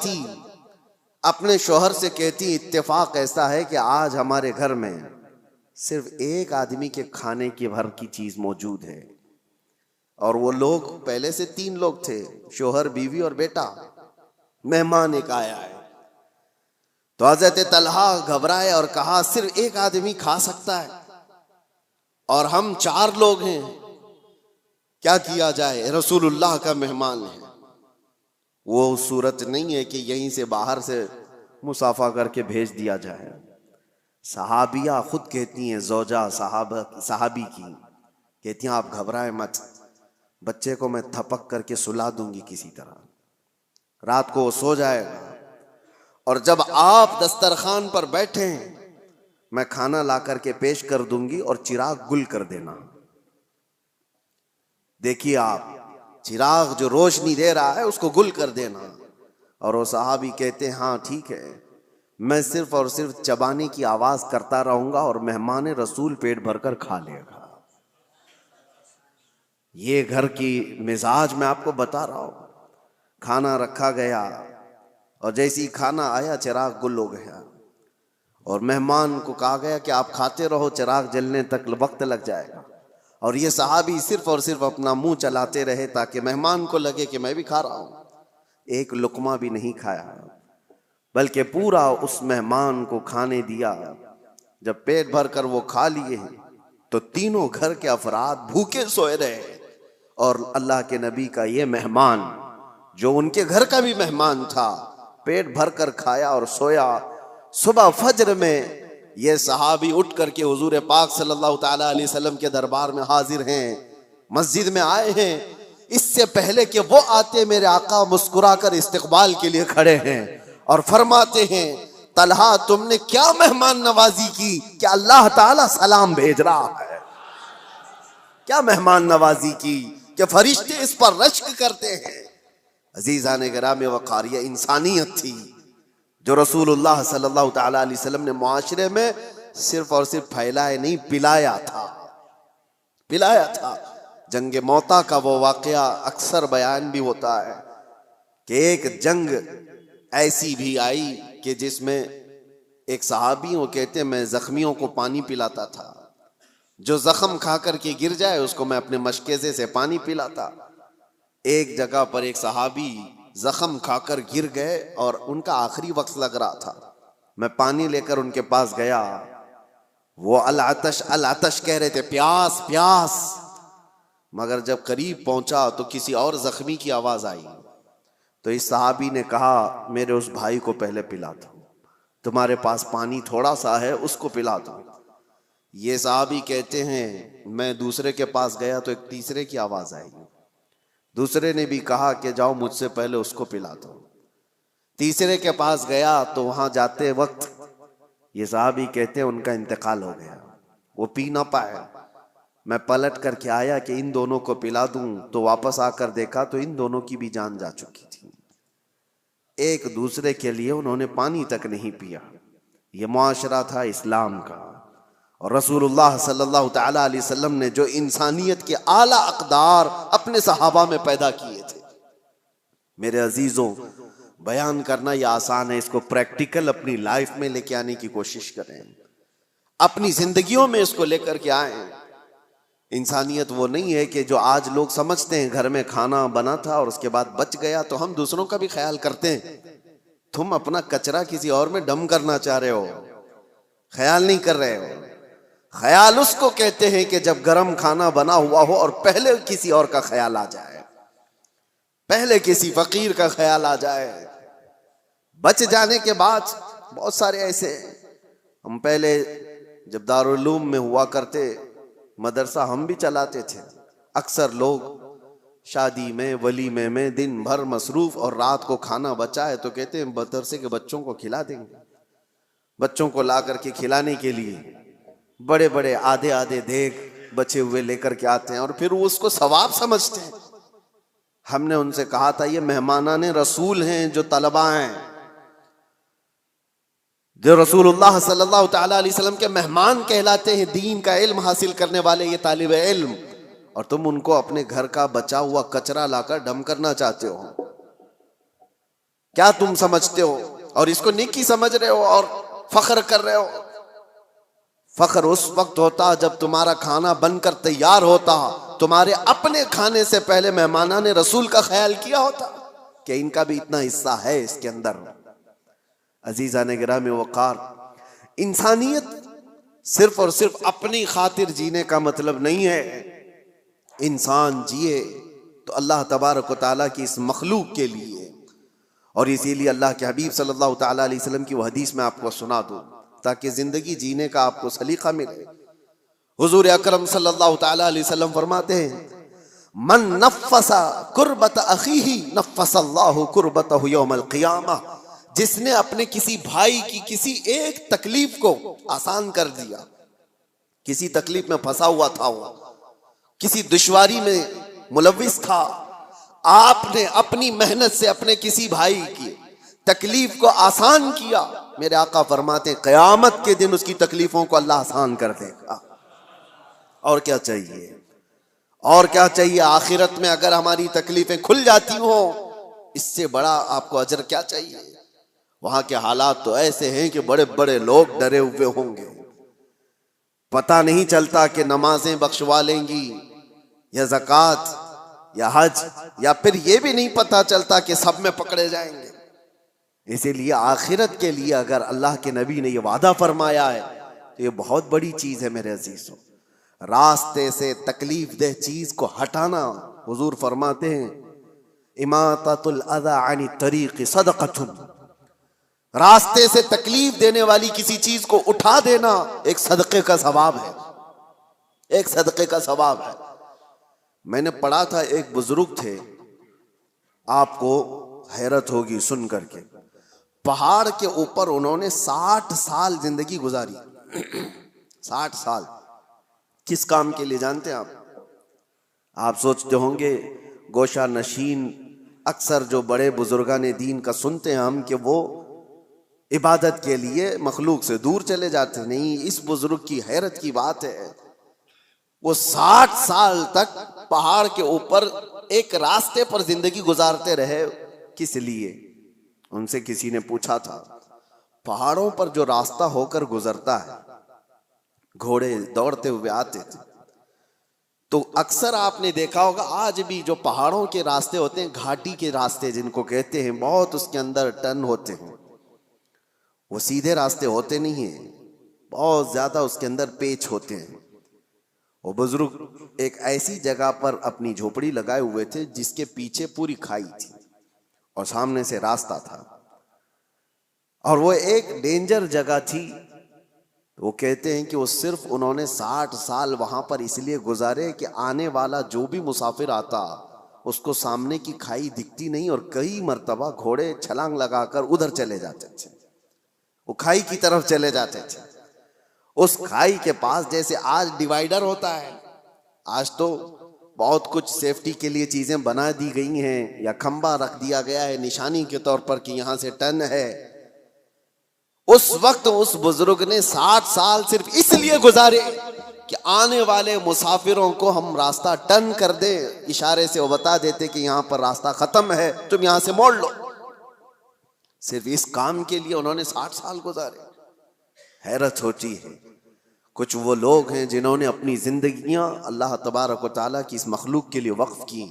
थी, अपने शौहर से कहती इत्तेफाक ऐसा है कि आज हमारे घर में सिर्फ एक आदमी के खाने की भर की चीज मौजूद है, और वो लोग पहले से 3 लोग थे, शौहर, बीवी और बेटा। मेहमान एक आया है। तो हजरत तलहा घबराए और कहा सिर्फ एक आदमी खा सकता है और हम 4 लोग हैं, क्या किया जाए? रसूलुल्लाह का मेहमान है। वो सूरत नहीं है कि यहीं से बाहर से मुसाफा करके भेज दिया जाए। सहाबिया खुद कहती हैं, जोजा सहाबी की कहती हैं, आप घबराएं मत, बच्चे को मैं थपक करके सुला दूंगी किसी तरह, रात को वो सो जाएगा, और जब आप दस्तरखान पर बैठे मैं खाना ला करके पेश कर दूंगी और चिराग गुल कर देना। देखिए आप, चिराग जो रोशनी दे रहा है उसको गुल कर देना। और वो साहबी कहते हैं, हाँ ठीक है, मैं सिर्फ और सिर्फ चबाने की आवाज करता रहूंगा और मेहमान रसूल पेट भरकर खा लेगा। ये घर की मिजाज मैं आपको बता रहा हूं। खाना रखा गया और जैसे ही खाना आया चिराग गुल हो गया, और मेहमान को कहा गया कि आप खाते रहो, चिराग जलने तक वक्त लग जाएगा। और ये सहाबी सिर्फ और सिर्फ अपना मुंह चलाते रहे ताकि मेहमान को लगे कि मैं भी खा रहा हूं। एक लुकमा भी नहीं खाया, बल्कि पूरा उस मेहमान को खाने दिया। जब पेट भर कर वो खा लिए तो तीनों घर के अफराद भूखे सोए रहे, और अल्लाह के नबी का ये मेहमान जो उनके घर का भी मेहमान था, पेट भर कर खाया और सोया। सुबह फज्र में ये सहाबी उठ करके हुजूर पाक सल्लल्लाहु ताला अलैहि वसल्लम के दरबार में हाजिर हैं, मस्जिद में आए हैं। इससे पहले कि वो आते, मेरे आका मुस्कुराकर इस्तकबाल के लिए खड़े हैं और फरमाते हैं, तलहा तुमने क्या मेहमान नवाजी की कि अल्लाह ताला सलाम भेज रहा है। क्या मेहमान नवाजी की कि फरिश्ते इस पर रश्क करते हैं। अजीजान गिराम वक़ार, ये इंसानियत थी जो रसूलुल्लाह सल्लल्लाहु ताला अलैहि वसल्लम ने मुआशरे में सिर्फ और सिर्फ फैलाए नहीं, पिलाया था, पिलाया था। जंग मौता का वो वाकया अक्सर बयान भी होता है कि एक जंग ऐसी भी आई कि जिसमें एक सहाबी, वो कहते हैं, मैं जख्मियों को पानी पिलाता था, जो जख्म खा करके गिर जाए उसको मैं अपने मशकेजे से पानी पिलाता। एक जगह पर एक सहाबी जख्म खाकर गिर गए और उनका आखिरी वक्त लग रहा था। मैं पानी लेकर उनके पास गया, वो अल आतश कह रहे थे, प्यास प्यास। मगर जब करीब पहुंचा तो किसी और जख्मी की आवाज आई। तो इस सहाबी ने कहा, मेरे उस भाई को पहले पिला दो, तुम्हारे पास पानी थोड़ा सा है उसको पिला दो। ये सहाबी कहते हैं, मैं दूसरे के पास गया तो एक तीसरे की आवाज आई। दूसरे ने भी कहा कि जाओ मुझसे पहले उसको पिला दो। तीसरे के पास गया तो वहां जाते वक्त ये सहाबी कहते हैं उनका इंतकाल हो गया, वो पी ना पाए। मैं पलट करके आया कि इन दोनों को पिला दूं, तो वापस आकर देखा तो इन दोनों की भी जान जा चुकी थी। एक दूसरे के लिए उन्होंने पानी तक नहीं पिया। ये मुआशरा था इस्लाम का, और रसूलुल्लाह सल्लल्लाहु ताला अलैहि वसल्लम ने जो इंसानियत के आला अक़दार अपने सहाबा में पैदा किए थे। मेरे अजीजों, बयान करना यह आसान है, इसको प्रैक्टिकल अपनी लाइफ में लेके आने की कोशिश करें, अपनी जिंदगियों में इसको लेकर के आए। इंसानियत वो नहीं है कि जो आज लोग समझते हैं, घर में खाना बना था और उसके बाद बच गया तो हम दूसरों का भी ख्याल करते हैं। तुम अपना कचरा किसी और में डम करना चाह रहे हो, ख्याल नहीं कर रहे हो। ख्याल उसको कहते हैं कि जब गरम खाना बना हुआ हो और पहले किसी और का ख्याल आ जाए, पहले किसी फकीर का ख्याल आ जाए। बच जाने के बाद बहुत सारे ऐसे, हम पहले जब दारुल उलूम में हुआ करते, मदरसा हम भी चलाते थे, अक्सर लोग शादी में, वलीमे में दिन भर मसरूफ और रात को खाना बचा है तो कहते हैं मदरसे के बच्चों को खिला देंगे। बच्चों को ला करके खिलाने के लिए बड़े बड़े आधे आधे देग बचे हुए लेकर के आते हैं और फिर वो उसको सवाब समझते हैं। हमने उनसे कहा था, ये मेहमानाने रसूल हैं, जो तलबा हैं, जो रसूलुल्लाह सल्लल्लाहु ताला अलैहि वसल्लम के मेहमान कहलाते हैं, दीन का इल्म हासिल करने वाले ये तालिब इल्म, और तुम उनको अपने घर का बचा हुआ कचरा लाकर डम करना चाहते हो। क्या तुम समझते हो और इसको नेकी समझ रहे हो और फख्र कर रहे हो? फख्र उस वक्त होता जब तुम्हारा खाना बनकर तैयार होता, तुम्हारे अपने खाने से पहले मेहमाना ने रसूल का ख्याल किया होता कि इनका भी इतना हिस्सा है इसके अंदर। अजीजा ने गिरामी वक़ार, इंसानियत सिर्फ और सिर्फ अपनी खातिर जीने का मतलब नहीं है। इंसान जिए तो अल्लाह तबारक व तआला की इस मखलूक के लिए, और इसीलिए अल्लाह के हबीब सल्लल्लाहु तआला अलैहि वसल्लम की वो हदीस में आपको सुना दूं ताकि जिंदगी जीने का आपको सलीका मिले। हुजूर अकरम सल्लल्लाहु तआला अलैहि वसल्लम फरमाते हैं, मन नफ़्फ़सा कुर्बत अखीही नफ़्फ़सल्लाहु कुर्बतहु यौमल क़ियामा। जिसने अपने किसी भाई की किसी एक तकलीफ को आसान कर दिया, किसी तकलीफ में फंसा हुआ था, वो किसी दुश्वारी में मुलव्विस था, आपने अपनी मेहनत से अपने किसी भाई की तकलीफ को आसान किया, मेरे आका फरमाते हैं क़यामत के दिन उसकी तकलीफों को अल्लाह आसान कर देगा। और क्या चाहिए, और क्या चाहिए? आखिरत में अगर हमारी तकलीफें खुल जाती हो, इससे बड़ा आपको अजर क्या चाहिए? वहां के हालात तो ऐसे हैं कि बड़े बड़े लोग डरे हुए होंगे, पता नहीं चलता कि नमाजें बख्शवा लेंगी या ज़कात या हज, या फिर ये भी नहीं पता चलता कि सब में पकड़े जाएंगे। इसीलिए आखिरत के लिए अगर अल्लाह के नबी ने ये वादा फरमाया है तो ये बहुत बड़ी चीज है मेरे अजीजों। रास्ते से तकलीफ दह चीज को हटाना, हुजूर फरमाते हैं इमाततुल अज़ा अनी तरीक़ सदक़तुन, रास्ते से तकलीफ देने वाली किसी चीज को उठा देना एक सदक़े का सवाब है, एक सदक़े का सवाब है। मैंने पढ़ा था, एक बुजुर्ग थे, आपको हैरत होगी सुन करके, पहाड़ के ऊपर उन्होंने 60 साल जिंदगी गुजारी। 60 साल किस काम के लिए जानते हैं आप? आप सोचते होंगे गोशा नशीन, अक्सर जो बड़े बुजुर्गान दीन का सुनते हैं हम कि वो इबादत के लिए मखलूक से दूर चले जाते, नहीं, इस बुजुर्ग की हैरत की बात है, वो 60 साल तक पहाड़ के ऊपर एक रास्ते पर जिंदगी गुजारते रहे। किस लिए? उनसे किसी ने पूछा था, पहाड़ों पर जो रास्ता होकर गुजरता है, घोड़े दौड़ते हुए आते थे, तो अक्सर आपने देखा होगा आज भी जो पहाड़ों के रास्ते होते हैं, घाटी के रास्ते जिनको कहते हैं, बहुत उसके अंदर टर्न होते हैं, वो सीधे रास्ते होते नहीं हैं, बहुत ज्यादा उसके अंदर पेच होते हैं। वो बुजुर्ग एक ऐसी जगह पर अपनी झोपड़ी लगाए हुए थे जिसके पीछे पूरी खाई थी और सामने से रास्ता था, और वो एक डेंजर जगह थी। वो कहते हैं कि वो सिर्फ उन्होंने 60 साल वहां पर इसलिए गुजारे कि आने वाला जो भी मुसाफिर आता उसको सामने की खाई दिखती नहीं, और कई मर्तबा घोड़े छलांग लगाकर उधर चले जाते थे, वो खाई की तरफ चले जाते थे। उस खाई के पास जैसे आज डिवाइडर होता है, आज तो बहुत कुछ सेफ्टी के लिए चीजें बना दी गई हैं, या खंबा रख दिया गया है निशानी के तौर पर कि यहां से टर्न है। उस वक्त उस बुजुर्ग ने 60 साल सिर्फ इसलिए गुजारे कि आने वाले मुसाफिरों को हम रास्ता टर्न कर दे, इशारे से वो बता देते कि यहां पर रास्ता खत्म है, तुम यहां से मोड़ लो। सिर्फ इस काम के लिए उन्होंने 60 साल गुजारे। हैरत होती है, कुछ वो लोग हैं जिन्होंने अपनी जिंदगियां अल्लाह तबारक व तआला की इस मखलूक के लिए वक्फ की,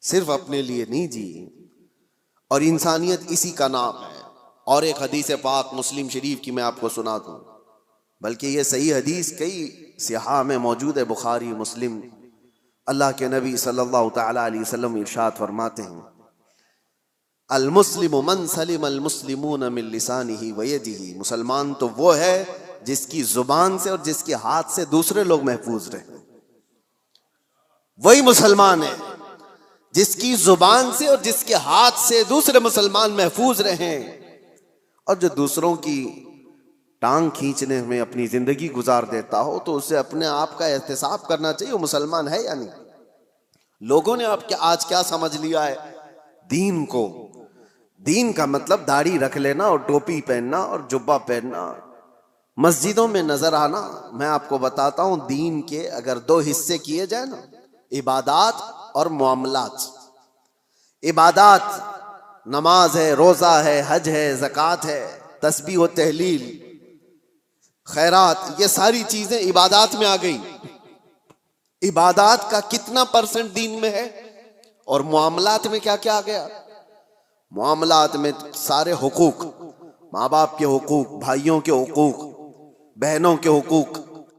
सिर्फ अपने लिए नहीं जी। और इंसानियत इसी का नाम है। और एक हदीस पाक मुस्लिम शरीफ की मैं आपको सुना दूं, बल्कि ये सही हदीस कई सिहा में मौजूद है, बुखारी मुस्लिम। अल्लाह के नबी सल्लल्लाहु तआला अलैहि वसल्लम इरशाद फरमाते हैं, अल मुस्लिम मन सलिम अल मुस्लिमून मिन लिसानिही व यदिही, मुसलमान तो वो है जिसकी जुबान से और जिसके हाथ से दूसरे लोग महफूज रहे। वही मुसलमान है जिसकी जुबान से और जिसके हाथ से दूसरे मुसलमान महफूज रहे। और जो दूसरों की टांग खींचने में अपनी जिंदगी गुजार देता हो तो उसे अपने आप का एहतिसाब करना चाहिए, वो मुसलमान है या नहीं। लोगों ने अब आज क्या समझ लिया है दीन को, दीन का मतलब दाढ़ी रख लेना और टोपी पहनना और जुब्बा पहनना, मस्जिदों में नजर आना। मैं आपको बताता हूं, दीन के अगर 2 हिस्से किए जाए ना, इबादात और मुआमलात। इबादात नमाज है, रोजा है, हज है, ज़कात है, तस्बीह व तहलील, खैरात, ये सारी चीजें इबादात में आ गई। इबादात का कितना % दीन में है? और मुआमलात में क्या क्या आ गया? मुआमलात में सारे हुकूक, माँ बाप के हुकूक, भाइयों के हुकूक, बहनों के हुकूक,